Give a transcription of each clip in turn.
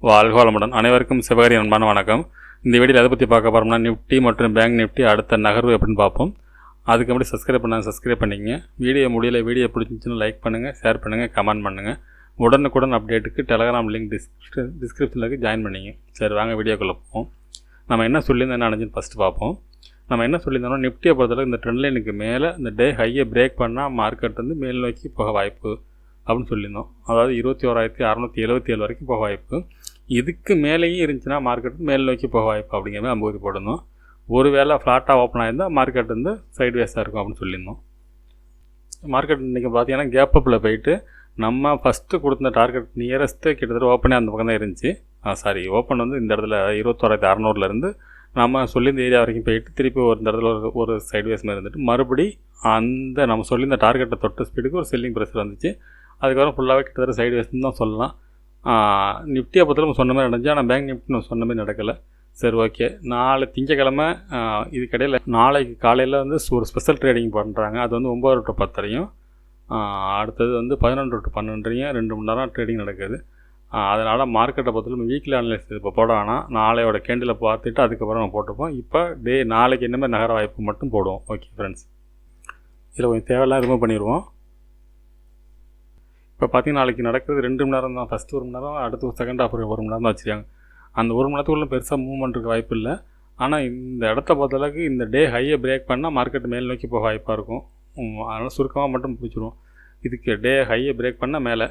வாழ்க வளமுடன். அனைவருக்கும் சிவகாரி அன்பான வணக்கம். இந்த வீடியோவில் எதை பற்றி பார்க்க போகிறோம்னா, நிஃப்டி மற்றும் பேங்க் நிஃப்டி அடுத்த நகர்வு எப்படின்னு பார்ப்போம். அதுக்கு முன்னாடி சப்ஸ்கிரைப் பண்ணிக்கங்க. வீடியோ பிடிச்சிச்சுன்னா லைக் பண்ணுங்கள், ஷேர் பண்ணுங்கள், கமெண்ட் பண்ணுங்கள். உடனுக்குடன் அப்டேட்டுக்கு டெலகிராம் லிங்க் டிஸ்கிரிப்ஷனில் இருக்குது, ஜாயின் பண்ணிங்க. சரி, வாங்க வீடியோக்குள்ளே போவோம். நம்ம என்ன சொல்லியிருந்தோம், என்ன அடைஞ்சுன்னு ஃபஸ்ட்டு பார்ப்போம். நம்ம என்ன சொல்லியிருந்தோம்னா, நிஃப்டியை பொறுத்தளவுக்கு இந்த ட்ரெண்ட் லைனுக்கு மேலே இந்த டே ஹையை பிரேக் பண்ணால் மார்க்கெட் வந்து மேல் நோக்கி போக வாய்ப்பு அப்படின்னு சொல்லியிருந்தோம். அதாவது 21,677 வரைக்கும் போக வாய்ப்பு. இதுக்கு மேலேயும் இருந்துச்சுன்னா மார்க்கெட் மேல் நோக்கி போக வாய்ப்பு அப்படிங்கிற மாதிரி அம்பது போடணும். ஒரு வேளை ஃப்ளாட்டாக ஓப்பன் ஆகிருந்தால் மார்க்கெட் வந்து சைட்வேஸாக இருக்கும் அப்படின்னு சொல்லியிருந்தோம். மார்க்கெட் இன்றைக்கி பார்த்தீங்கன்னா கேப்பப்பில் போயிட்டு நம்ம ஃபஸ்ட்டு கொடுத்த டார்கெட் நியரஸ்ட்டு கிட்டத்தட்ட ஓப்பனே அந்த பக்கம் தான் இருந்துச்சு. ஓப்பன் வந்து இந்த இடத்துல 21,600 நம்ம சொல்லியிருந்த ஏரியா வரைக்கும் போயிட்டு திருப்பி ஒரு இந்த இடத்துல ஒரு சைட்வேஸ் மாதிரி இருந்துட்டு மறுபடி அந்த நம்ம சொல்லியிருந்த டார்கெட்டை தொட்ட ஸ்பீடுக்கு ஒரு செல்லிங் ப்ரெஷர் வந்துச்சு. அதுக்கப்புறம் ஃபுல்லாகவே கிட்டத்தட்ட சைட்வேஸ்ன்னு தான் சொல்லலாம். நிஃப்டியை பொறுத்தவரை சொன்ன மாதிரி நடந்துச்சு. ஆனால் பேங்க் நிஃப்டி நம்ம சொன்ன மாதிரி நடக்கலை. சரி, ஓகே. நாளை திங்கக்கிழமை இதுக்கடையில் நாளைக்கு காலையில் வந்து ஒரு ஸ்பெஷல் ட்ரேடிங் பண்ணுறாங்க. அது வந்து 9 to 10 அடுத்தது வந்து 11 to 12 2 மணி நேரம் ட்ரேடிங் நடக்குது. அதனால் மார்க்கெட்டை பொறுத்தவரை வீக்லி அனலைஸ் இப்போ போட வேணாம். நாளையோட கேண்டில் பார்த்துட்டு அதுக்கப்புறம் நம்ம போட்டுப்போம். இப்போ நாளைக்கு என்ன மாதிரி நகர வாய்ப்பு மட்டும் போடுவோம். ஓகே ஃப்ரெண்ட்ஸ், இதில் கொஞ்சம் தேவையெல்லாம் ரிமூவ் பண்ணிடுவோம். இப்போ பார்த்தீங்கன்னா நாளைக்கு நடக்கிறது 2 மணி நேரம் தான். ஃபஸ்ட்டு 1 மணி நேரம், அடுத்து செகண்ட் ஹாஃப் 1 மணி நேரம் தான் வச்சுருக்காங்க. அந்த 1 மணி நேரத்துக்குள்ளே பெருசாக மூவ்மெண்ட் இருக்க வாய்ப்பு இல்லை. ஆனால் இந்த இடத்த பொறுத்தளவுக்கு இந்த டே ஹையை பிரேக் பண்ணால் மார்க்கெட் மேல் நோக்கி போக வாய்ப்பாக இருக்கும். அதனால் சுருக்கமாக மட்டும் பிடிச்சிருவோம். இதுக்கு டே ஹையை பிரேக் பண்ணால் மேலே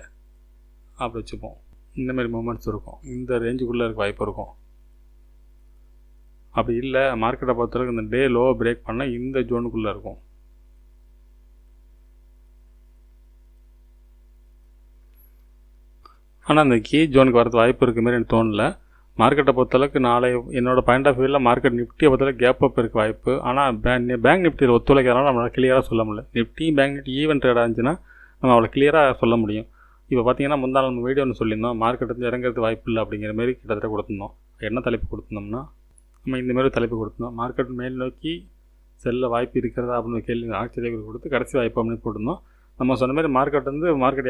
அப்படி வச்சுப்போம். இந்தமாரி மூமெண்ட்ஸ் இருக்கும். இந்த ரேஞ்சுக்குள்ளே இருக்க வாய்ப்பு இருக்கும். அப்படி இல்லை, மார்க்கெட்டை பொறுத்தளவுக்கு இந்த டே லோவை பிரேக் பண்ணால் இந்த ஜோனுக்குள்ளே இருக்கும். ஆனால் அந்த கீ ஜோனுக்கு வரது வாய்ப்பு இருக்க மாதிரி எனக்கு தோணலை. மார்க்கெட்டை பொறுத்தளவுக்கு நாளை என்னோடய பாயிண்ட் ஆஃப் வியூவில் மார்க்கெட் நிஃப்டியை பொறுத்தளவுக்கு கேப் அப் இருக்க வாய்ப்பு. ஆனால் பேங்க் நிஃப்டியில் ஒத்துழைக்கிறனால நம்மளால் கிளியராக சொல்ல முடியல. நிஃப்டி பேங்க் நிஃப்டி ஈவென்ட் ட்ரேடாக இருந்துச்சுன்னா நம்ம அவ்வளோ கிளியராக சொல்ல முடியும். இப்போ பார்த்தீங்கன்னா முந்தாள் நம்ம வீடியோ ஒன்று சொல்லியிருந்தோம், மார்க்கெட் வந்து இறங்கிறது வாய்ப்பு இல்லை அப்படிங்கிற மாதிரி கிட்டத்தட்ட கொடுத்துருந்தோம். என்ன தலைப்பு கொடுத்துருந்தோம்னா, நம்ம இந்தமாரி தலைப்பு கொடுத்துருந்தோம். மார்க்கெட் மேல் நோக்கி செல்ல வாய்ப்பு இருக்கிறதா அப்படின்னு கேள்வி ஆச்சரியங்கள் கொடுத்து கடைசி வாய்ப்பு அப்படின்னு போட்டிருந்தோம். நம்ம சொன்ன மாதிரி மார்க்கெட்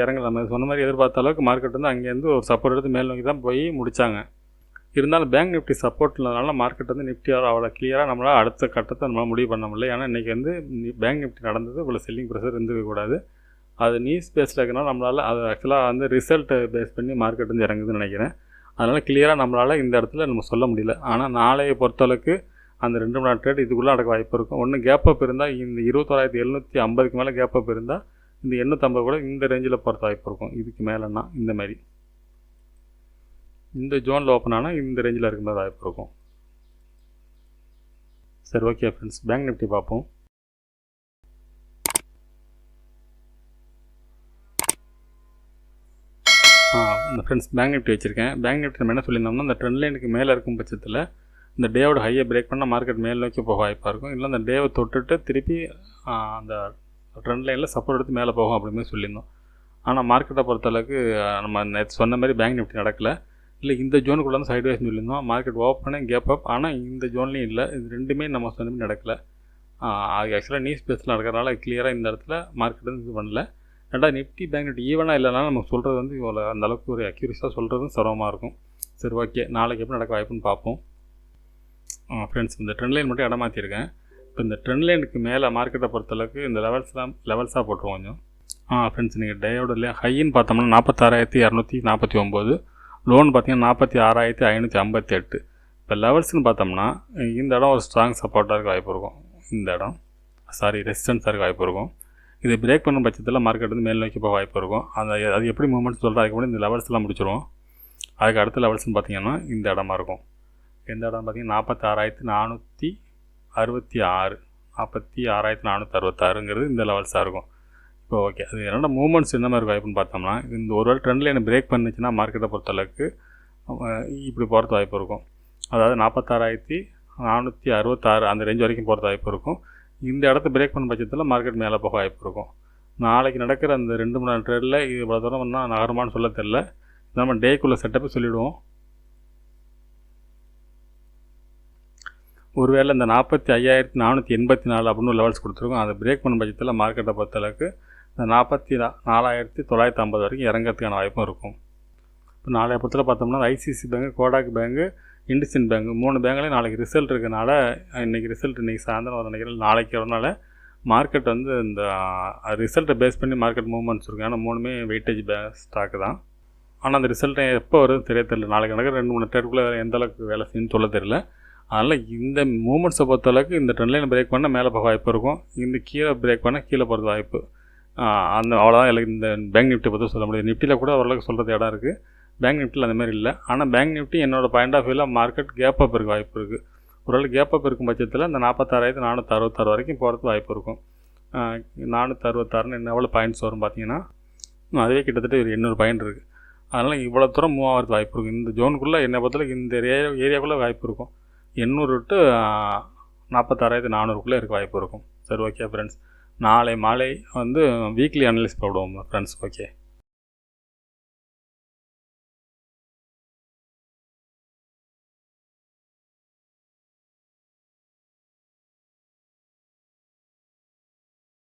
இறங்கல. நம்ம சொன்ன மாதிரி எதிர்பார்த்த அளவுக்கு மார்க்கெட் வந்து அங்கேருந்து ஒரு சப்போர்ட் எடுத்து மேல் நோக்கி தான் போய் முடித்தாங்க. இருந்தாலும் பேங்க் நிஃப்டி சப்போர்ட் இல்லாதனால மார்க்கெட் வந்து நிஃப்டியால் அவ்வளோ கிளியராக நம்மளால் அடுத்த கட்டத்தை நம்மளால் முடிவு பண்ண முடியல. ஏன்னா இன்றைக்கி வந்து பேங்க் நிஃப்டி நடந்தது இவ்வளோ செல்லிங் ப்ரெஷர் இருந்துக்கக்கூடாது. அது நியூஸ் பேஸில் இருக்கிறனால நம்மளால் அது ஆக்சுவலாக வந்து ரிசல்ட்டை பேஸ் பண்ணி மார்க்கெட் வந்து இறங்குதுன்னு நினைக்கிறேன். அதனால் கிளியராக நம்மளால் இந்த இடத்துல நம்ம சொல்ல முடியல. ஆனால் நாளையை பொறுத்தளவுக்கு அந்த 2 மணி நேரம் ட்ரேட் இதுக்குள்ளே நடக்க வாய்ப்பு இருக்கும். ஒன்று கேப் அப் இருந்தால் இந்த 21,750 மேலே கேப் அப் இருந்தால் இந்த 850 கூட இந்த ரேஞ்சில் போகிறது வாய்ப்பு இருக்கும். இதுக்கு மேலேன்னா இந்த மாதிரி இந்த ஜோனில் ஓப்பன் ஆனால் இந்த ரேஞ்சில் இருக்கிற மாதிரி வாய்ப்பு இருக்கும். சரி, ஓகே ஃப்ரெண்ட்ஸ், பேங்க் நிஃப்டி பார்ப்போம். இந்த ஃப்ரெண்ட்ஸ் பேங்க் நிஃப்டி வச்சுருக்கேன். பேங்க் நிஃப்டி நம்ம என்ன சொல்லியிருந்தோம்னா, இந்த ட்ரெண்ட் லைனுக்கு மேலே இருக்கும் பட்சத்தில் இந்த டேவோட ஹையை பிரேக் பண்ணால் மார்க்கெட் மேல் நோக்கி போக வாய்ப்பாக இருக்கும். இல்லை அந்த டேவை தொட்டுட்டு திருப்பி அந்த ட்ரெண்ட் லைனில் சப்போர்ட் எடுத்து மேலே போகும் அப்படின்னு சொல்லியிருந்தோம். ஆனால் மார்க்கெட்டை பொறுத்தளவுக்கு நம்ம நேற்று சொன்ன மாதிரி பேங்க் நிஃப்டி நடக்கலை. இல்லை இந்த ஜோனுக்குள்ளே வந்து சைட்வேஸ் சொல்லியிருந்தோம். மார்க்கெட் ஓப்பனே கேப் அப், ஆனால் இந்த ஜோன்லேயும் இல்லை. இது ரெண்டுமே நம்ம சொன்ன மாதிரி நடக்கலை. அது ஆக்சுவலாக நியூஸ் பேஸில் நடக்கிறனால கிளியராக இந்த இடத்துல மார்க்கெட் வந்து இது பண்ணல. ரெண்டாவது நிஃப்டி பேங்க் நிஃப்டி ஈவனாக இல்லைனாலும் நம்ம சொல்கிறது வந்து இவ்வளோ அந்தளவுக்கு ஒரு அக்யூரஸாக சொல்கிறதும் சிரமமாக இருக்கும். சரி, ஓகே, நாளைக்கு எப்படி நடக்க வாய்ப்புன்னு பார்ப்போம். ஃப்ரெண்ட்ஸ், இந்த ட்ரெண்ட் லைன் மட்டும் இடம் மாற்றிருக்கேன். இப்போ இந்த ட்ரெண்ட் லைனுக்கு மேலே மார்க்கெட்டை பொறுத்தளவுக்கு இந்த லெவல்ஸாக போட்டுருவோம் கொஞ்சம். ஃப்ரெண்ட்ஸ், நீங்கள் டேயோட இல்லையா ஹைன்னு பார்த்தோம்னா 46,249, லோன் பார்த்தீங்கன்னா 46,558. இப்போ லெவல்ஸ்னு பார்த்தோம்னா இந்த இடம் ஒரு ஸ்ட்ராங் சப்போர்ட்டாக இருக்க வாய்ப்பு இருக்கும். இந்த இடம் ரெசிஸ்டன்ஸாக இருக்க வாய்ப்பு இருக்கும். இது பிரேக் பண்ணும் பட்சத்தில் மார்க்கெட் வந்து மேல் நோக்கி போக வாய்ப்பு இருக்கும். அது எப்படி மூவ்மெண்ட் சொல்கிறா அதுக்கு முன்னாடி இந்த லெவல்ஸ்லாம் முடிச்சிடுவோம். அதுக்கு அடுத்த லெவல்ஸ்னு பார்த்தீங்கன்னா இந்த இடமா இருக்கும். எந்த இடம் பார்த்தீங்கன்னா 46,466, 46,466 இந்த லெவல்ஸாக இருக்கும். இப்போ ஓகே, அது என்னோட மூவ்மெண்ட்ஸ் என்ன மாதிரி இருக்கும் வாய்ப்புன்னு பார்த்தோம்னா, இந்த ஒரு வேளை ட்ரெண்ட் லைனை பிரேக் பண்ணிச்சுன்னா மார்க்கெட்டை பொறுத்தளவுக்கு இப்படி போகிறது வாய்ப்பு இருக்கும். அதாவது 46,466 அந்த ரேஞ்ச் வரைக்கும் போகிறது வாய்ப்பு இருக்கும். இந்த இடத்த பிரேக் பண்ண பட்சத்தில் மார்க்கெட் மேலே போக வாய்ப்பு இருக்கும். நாளைக்கு நடக்கிற அந்த 2 மணி நேரம் ட்ரேடில் இது இவ்வளோ தூரம் வந்தால் நகரமானு சொல்ல தெரில. நம்ம டேக்குள்ளே செட்டப்பு சொல்லிவிடுவோம். ஒருவேளை இந்த 45,484 அப்படின்னு ஒரு லெவல்ஸ் கொடுத்துருக்கோம். அதை பிரேக் பண்ண பட்சத்தில் மார்க்கெட்டை பொறுத்தளவுக்கு இந்த 44,950 வரைக்கும் இறங்கிறதுக்கான வாய்ப்பும் இருக்கும். இப்போ நாளைய பொறுத்தல பார்த்தோம்னா ICC bank, Kotak bank, IndusInd bank 3 பேங்க்லேயும் நாளைக்கு ரிசல்ட் இருக்கனால இன்றைக்கி சாயந்தரம் வர நினைக்கிறேன். நாளைக்கு வரனால மார்க்கெட் வந்து இந்த ரிசல்ட்டை பேஸ் பண்ணி மார்க்கெட் மூவ்மெண்ட்ஸ் இருக்கும். ஏன்னா 3மே வெயிட்டேஜ் ஸ்டாக்கு தான். ஆனால் அந்த ரிசல்ட்டை எப்போ வருது தெரியல. நாளைக்கு நடக்கிற 2-3 ட்ரேடுக்குள்ளே எந்த அளவுக்கு வேலை செய்யணும்னு சொல்ல தெரியல. அதனால் இந்த மூமெண்ட்ஸை பொறுத்தளவுக்கு இந்த ட்ரெண்ட் லைன் பிரேக் பண்ணால் மேலே போக வாய்ப்பு இருக்கும். இந்த கீழே பிரேக் பண்ணால் கீழே போகிறது வாய்ப்பு. அவ்வளோதான் எனக்கு இந்த பேங்க் நிஃப்டி பற்றி சொல்ல முடியும். நிஃப்டியில் கூட ஓரளவுக்கு சொல்கிறது இடம் இருக்குது. பேங்க் நிஃப்டியில் அந்தமாதிரி இல்லை. ஆனால் பேங்க் நிஃப்டி என்னோடய பாயிண்ட் ஆஃப் வியூவில் மார்க்கெட் கேப் அப் இருக்க வாய்ப்பு இருக்குது. ஓரளவு கேப் அப் இருக்கும் பட்சத்தில் இந்த 46,466 வரைக்கும் போகிறதுக்கு வாய்ப்பு இருக்கும். 466 என்ன எவ்வளோ பாயிண்ட்ஸ் வரும் பார்த்தீங்கன்னா அதுவே கிட்டத்தட்ட ஒரு 800 பாயிண்ட் இருக்குது. அதனால் இவ்வளோ தூரம் மூவ் ஆகிறது வாய்ப்பு இருக்கும். இந்த ஜோனுக்குள்ளே என்னை பொறுத்தளவுக்கு இந்த ஏரியாக்குள்ளே வாய்ப்பு இருக்கும். 800 to 46,400க்குள்ளே இருக்க வாய்ப்பு இருக்கும். சரி, ஓகே ஃப்ரெண்ட்ஸ். நாளை மாலை வந்து வீக்லி அனலைஸ் போடுவோம் ஃப்ரெண்ட்ஸ். ஓகே.